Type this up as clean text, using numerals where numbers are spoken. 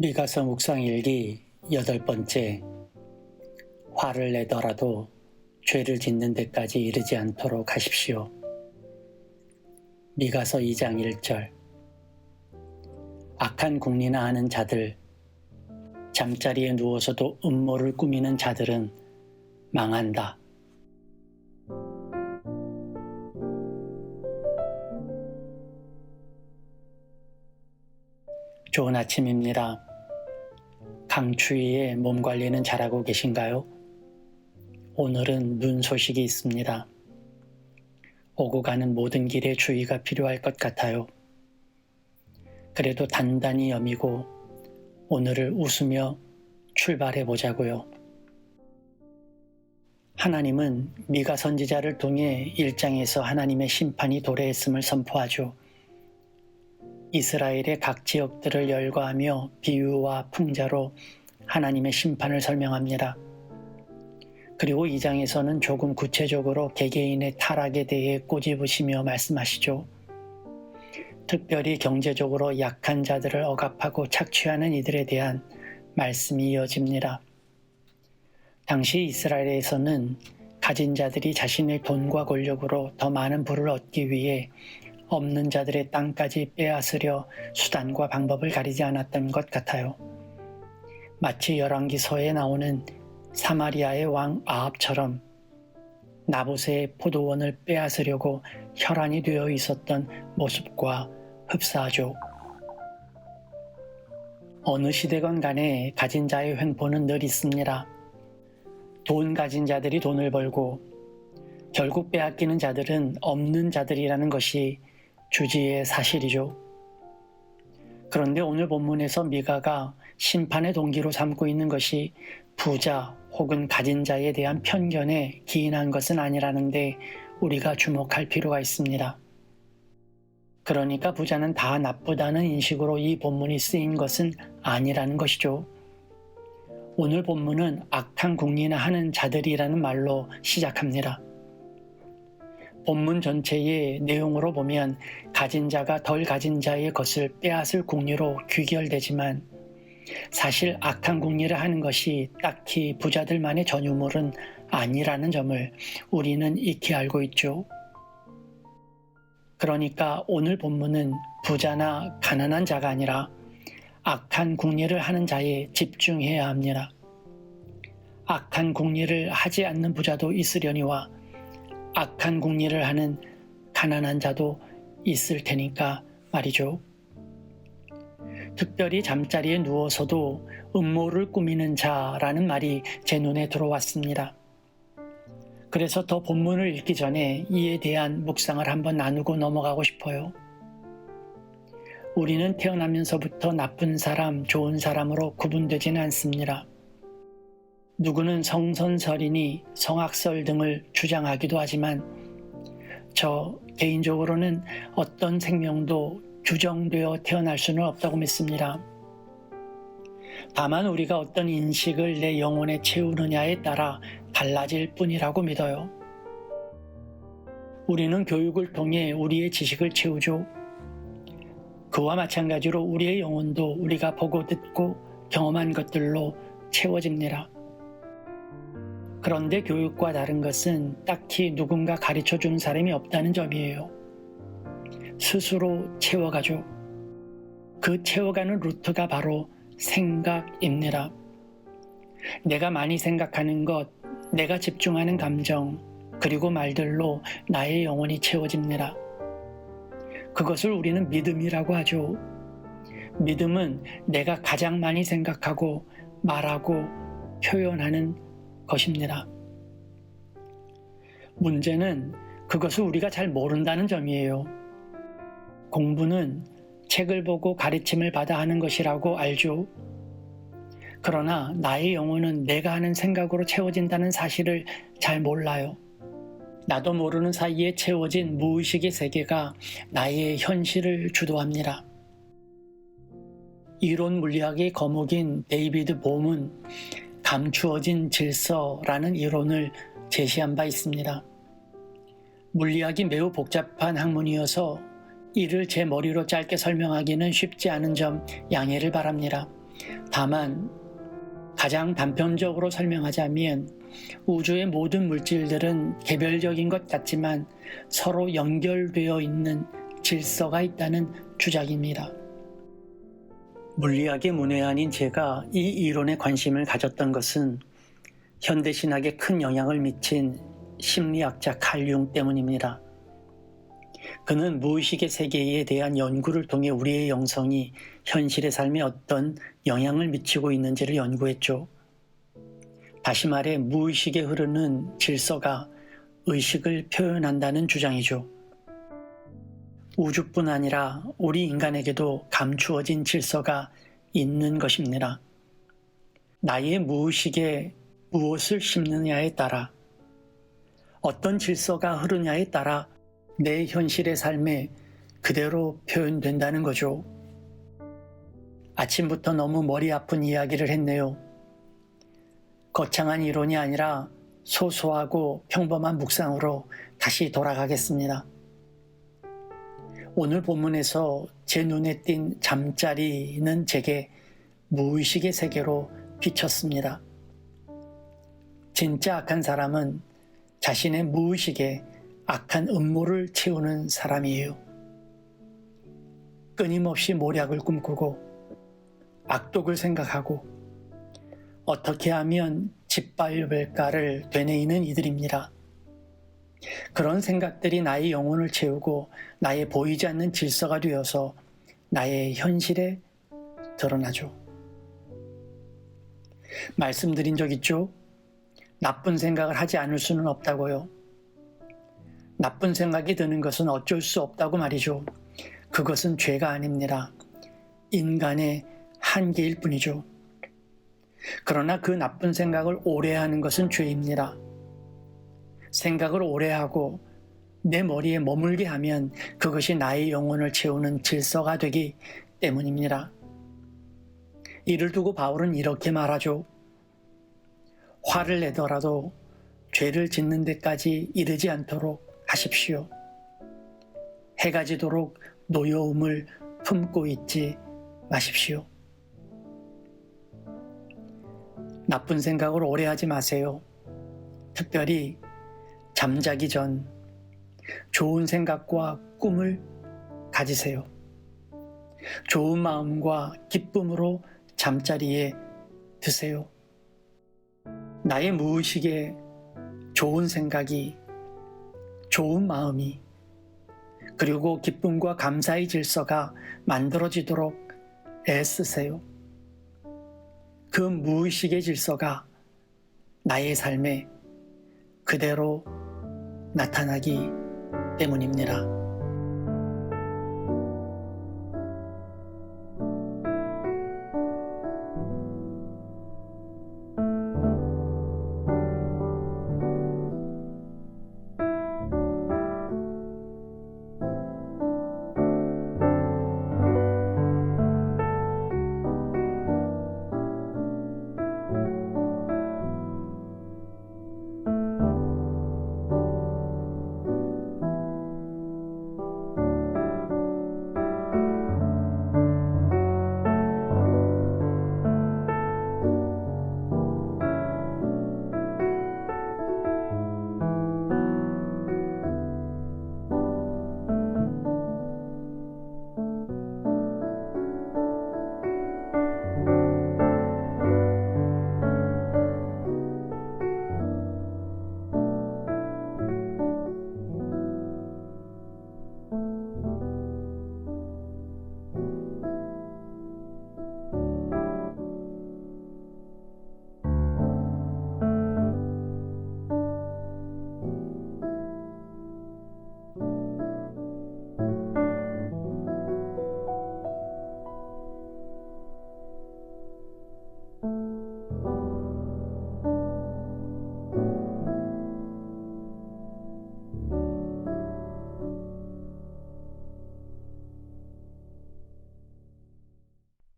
미가서 묵상일기 8번째. 화를 내더라도 죄를 짓는 데까지 이르지 않도록 하십시오. 미가서 2장 1절. 악한 궁리나 하는 자들, 잠자리에 누워서도 음모를 꾸미는 자들은 망한다. 좋은 아침입니다. 강추위에 몸 관리는 잘하고 계신가요? 오늘은 눈 소식이 있습니다. 오고 가는 모든 길에 주의가 필요할 것 같아요. 그래도 단단히 여미고 오늘을 웃으며 출발해 보자고요. 하나님은 미가 선지자를 통해 1장에서 하나님의 심판이 도래했음을 선포하죠. 이스라엘의 각 지역들을 열거하며 비유와 풍자로 하나님의 심판을 설명합니다. 그리고 2장에서는 조금 구체적으로 개개인의 타락에 대해 꼬집으시며 말씀하시죠. 특별히 경제적으로 약한 자들을 억압하고 착취하는 이들에 대한 말씀이 이어집니다. 당시 이스라엘에서는 가진 자들이 자신의 돈과 권력으로 더 많은 부를 얻기 위해 없는 자들의 땅까지 빼앗으려 수단과 방법을 가리지 않았던 것 같아요. 마치 열왕기서에 나오는 사마리아의 왕 아합처럼 나봇의 포도원을 빼앗으려고 혈안이 되어 있었던 모습과 흡사하죠. 어느 시대건 간에 가진 자의 횡포는 늘 있습니다. 돈 가진 자들이 돈을 벌고 결국 빼앗기는 자들은 없는 자들이라는 것이 주지의 사실이죠. 그런데 오늘 본문에서 미가가 심판의 동기로 삼고 있는 것이 부자 혹은 가진 자에 대한 편견에 기인한 것은 아니라는데 우리가 주목할 필요가 있습니다. 그러니까 부자는 다 나쁘다는 인식으로 이 본문이 쓰인 것은 아니라는 것이죠. 오늘 본문은 악한 궁리나 하는 자들이라는 말로 시작합니다. 본문 전체의 내용으로 보면 가진 자가 덜 가진 자의 것을 빼앗을 궁리로 귀결되지만 사실 악한 궁리를 하는 것이 딱히 부자들만의 전유물은 아니라는 점을 우리는 익히 알고 있죠. 그러니까 오늘 본문은 부자나 가난한 자가 아니라 악한 궁리를 하는 자에 집중해야 합니다. 악한 궁리를 하지 않는 부자도 있으려니와 악한 궁리를 하는 가난한 자도 있을 테니까 말이죠. 특별히 잠자리에 누워서도 음모를 꾸미는 자라는 말이 제 눈에 들어왔습니다. 그래서 더 본문을 읽기 전에 이에 대한 묵상을 한번 나누고 넘어가고 싶어요. 우리는 태어나면서부터 나쁜 사람, 좋은 사람으로 구분되지는 않습니다. 누구는 성선설이니 성악설 등을 주장하기도 하지만 저 개인적으로는 어떤 생명도 규정되어 태어날 수는 없다고 믿습니다. 다만 우리가 어떤 인식을 내 영혼에 채우느냐에 따라 달라질 뿐이라고 믿어요. 우리는 교육을 통해 우리의 지식을 채우죠. 그와 마찬가지로 우리의 영혼도 우리가 보고 듣고 경험한 것들로 채워집니다. 그런데 교육과 다른 것은 딱히 누군가 가르쳐주는 사람이 없다는 점이에요. 스스로 채워가죠. 그 채워가는 루트가 바로 생각입니다. 내가 많이 생각하는 것, 내가 집중하는 감정, 그리고 말들로 나의 영혼이 채워집니다. 그것을 우리는 믿음이라고 하죠. 믿음은 내가 가장 많이 생각하고 말하고 표현하는 것입니다. 문제는 그것을 우리가 잘 모른다는 점이에요. 공부는 책을 보고 가르침을 받아 하는 것이라고 알죠. 그러나 나의 영혼은 내가 하는 생각으로 채워진다는 사실을 잘 몰라요. 나도 모르는 사이에 채워진 무의식의 세계가 나의 현실을 주도합니다. 이론 물리학의 거목인 데이비드 봄은 감추어진 질서라는 이론을 제시한 바 있습니다. 물리학이 매우 복잡한 학문이어서 이를 제 머리로 짧게 설명하기는 쉽지 않은 점 양해를 바랍니다. 다만 가장 단편적으로 설명하자면 우주의 모든 물질들은 개별적인 것 같지만 서로 연결되어 있는 질서가 있다는 주장입니다. 물리학의 문외한인 제가 이 이론에 관심을 가졌던 것은 현대신학에 큰 영향을 미친 심리학자 칼 융 때문입니다. 그는 무의식의 세계에 대한 연구를 통해 우리의 영성이 현실의 삶에 어떤 영향을 미치고 있는지를 연구했죠. 다시 말해 무의식에 흐르는 질서가 의식을 표현한다는 주장이죠. 우주뿐 아니라 우리 인간에게도 감추어진 질서가 있는 것입니다. 나의 무의식에 무엇을 심느냐에 따라, 어떤 질서가 흐르냐에 따라 내 현실의 삶에 그대로 표현된다는 거죠. 아침부터 너무 머리 아픈 이야기를 했네요. 거창한 이론이 아니라 소소하고 평범한 묵상으로 다시 돌아가겠습니다. 오늘 본문에서 제 눈에 띈 잠자리는 제게 무의식의 세계로 비쳤습니다. 진짜 악한 사람은 자신의 무의식에 악한 음모를 채우는 사람이에요. 끊임없이 모략을 꿈꾸고 악독을 생각하고 어떻게 하면 짓밟을까를 되뇌이는 이들입니다. 그런 생각들이 나의 영혼을 채우고 나의 보이지 않는 질서가 되어서 나의 현실에 드러나죠. 말씀드린 적 있죠? 나쁜 생각을 하지 않을 수는 없다고요. 나쁜 생각이 드는 것은 어쩔 수 없다고 말이죠. 그것은 죄가 아닙니다. 인간의 한계일 뿐이죠. 그러나 그 나쁜 생각을 오래 하는 것은 죄입니다. 생각을 오래 하고 내 머리에 머물게 하면 그것이 나의 영혼을 채우는 질서가 되기 때문입니다. 이를 두고 바울은 이렇게 말하죠. 화를 내더라도 죄를 짓는 데까지 이르지 않도록 하십시오. 해가 지도록 노여움을 품고 있지 마십시오. 나쁜 생각을 오래 하지 마세요. 특별히 잠자기 전 좋은 생각과 꿈을 가지세요. 좋은 마음과 기쁨으로 잠자리에 드세요. 나의 무의식에 좋은 생각이, 좋은 마음이, 그리고 기쁨과 감사의 질서가 만들어지도록 애쓰세요. 그 무의식의 질서가 나의 삶에 그대로 나타나기 때문입니다.